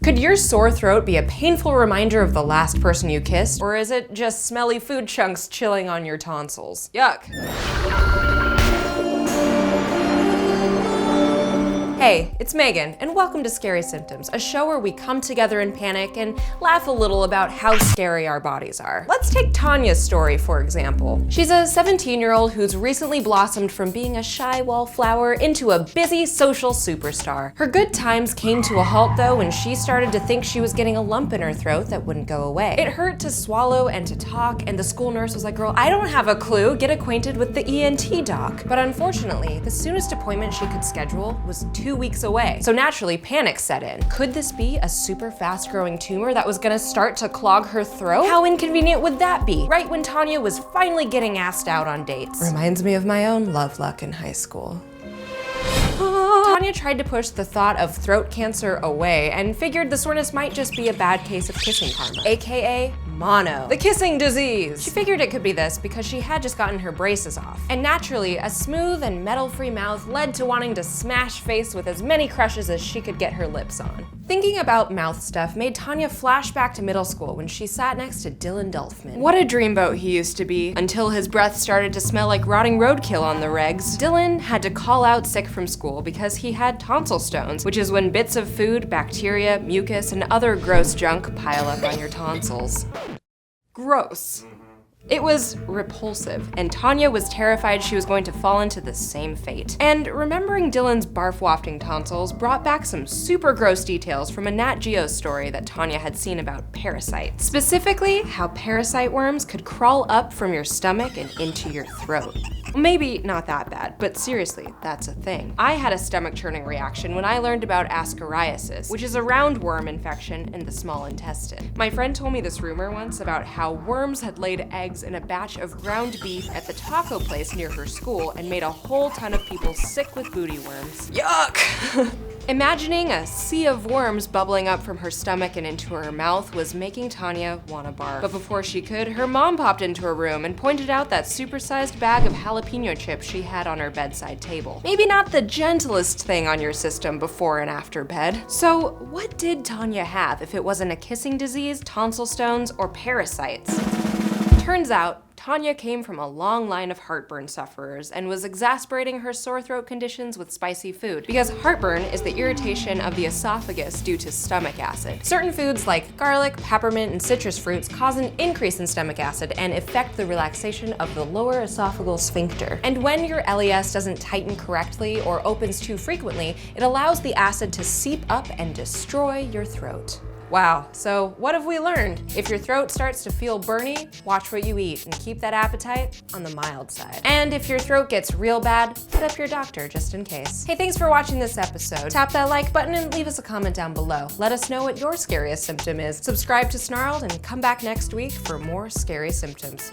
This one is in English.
Could your sore throat be a painful reminder of the last person you kissed? Or is it just smelly food chunks chilling on your tonsils? Yuck. Hey, it's Megan, and welcome to Scary Symptoms, a show where we come together in panic and laugh a little about how scary our bodies are. Let's take Tanya's story, for example. She's a 17-year-old who's recently blossomed from being a shy wallflower into a busy social superstar. Her good times came to a halt, though, when she started to think she was getting a lump in her throat that wouldn't go away. It hurt to swallow and to talk, and the school nurse was like, "Girl, I don't have a clue. Get acquainted with the ENT doc." But unfortunately, the soonest appointment she could schedule was 2 weeks away. So naturally, panic set in. Could this be a super fast growing tumor that was gonna start to clog her throat? How inconvenient would that be? Right when Tanya was finally getting asked out on dates. Reminds me of my own love luck in high school. Tanya tried to push the thought of throat cancer away and figured the soreness might just be a bad case of kissing karma, aka mono, the kissing disease. She figured it could be this because she had just gotten her braces off. And naturally, a smooth and metal-free mouth led to wanting to smash face with as many crushes as she could get her lips on. Thinking about mouth stuff made Tanya flash back to middle school when she sat next to Dylan Delfman. What a dreamboat he used to be, until his breath started to smell like rotting roadkill on the regs. Dylan had to call out sick from school because he had tonsil stones, which is when bits of food, bacteria, mucus, and other gross junk pile up on your tonsils. Gross. It was repulsive, and Tanya was terrified she was going to fall into the same fate. And remembering Dylan's barf-wafting tonsils brought back some super gross details from a Nat Geo story that Tanya had seen about parasites. Specifically, how parasite worms could crawl up from your stomach and into your throat. Maybe not that bad, but seriously, that's a thing. I had a stomach churning reaction when I learned about ascariasis, which is a roundworm infection in the small intestine. My friend told me this rumor once about how worms had laid eggs in a batch of ground beef at the taco place near her school and made a whole ton of people sick with booty worms. Yuck! Imagining a sea of worms bubbling up from her stomach and into her mouth was making Tanya want to barf. But before she could, her mom popped into her room and pointed out that supersized bag of jalapeno chips she had on her bedside table. Maybe not the gentlest thing on your system before and after bed. So what did Tanya have if it wasn't a kissing disease, tonsil stones, or parasites? Turns out, Tanya came from a long line of heartburn sufferers and was exasperating her sore throat conditions with spicy food, because heartburn is the irritation of the esophagus due to stomach acid. Certain foods like garlic, peppermint, and citrus fruits cause an increase in stomach acid and affect the relaxation of the lower esophageal sphincter. And when your LES doesn't tighten correctly or opens too frequently, it allows the acid to seep up and destroy your throat. Wow, so what have we learned? If your throat starts to feel burny, watch what you eat and keep that appetite on the mild side. And if your throat gets real bad, hit up your doctor just in case. Hey, thanks for watching this episode. Tap that like button and leave us a comment down below. Let us know what your scariest symptom is. Subscribe to Snarled and come back next week for more scary symptoms.